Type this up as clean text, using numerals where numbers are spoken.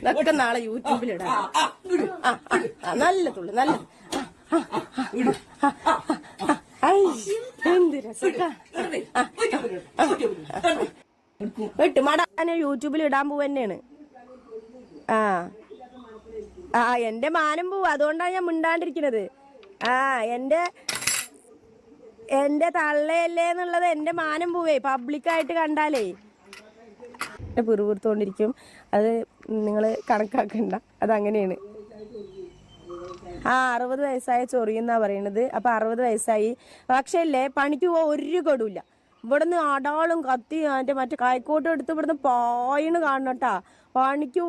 ഇതൊക്കെ നാളെ യൂട്യൂബിലിടാം. നല്ല തുള്ളു, നല്ല എന്ത് രസം. മടാനെ യൂട്യൂബിൽ ഇടാൻ പോവന്നെയാണ്. എന്റെ മാനം പോവും, അതുകൊണ്ടാണ് ഞാൻ മിണ്ടാണ്ടിരിക്കുന്നത്. എന്റെ തള്ളയല്ലേ എന്നുള്ളത് എന്റെ മാനം പോവേ പബ്ലിക്കായിട്ട് കണ്ടാലേ പിറുപിറുത്തോണ്ടിരിക്കും. അത് നിങ്ങള് കണക്കാക്കണ്ട, അതങ്ങനെയാണ്. 60 വയസ്സായ ചൊറിയെന്നാ പറയണത്. അപ്പൊ 60 വയസ്സായി. പക്ഷേ അല്ലേ പണിക്ക് പോവാൻ ഒരു കൊടുമില്ല. ഇവിടുന്ന് അടാളും കത്തി മറ്റേ കായ്ക്കോട്ടും എടുത്ത് ഇവിടുന്ന് പായണ് കാണണട്ടാ പണിക്ക്.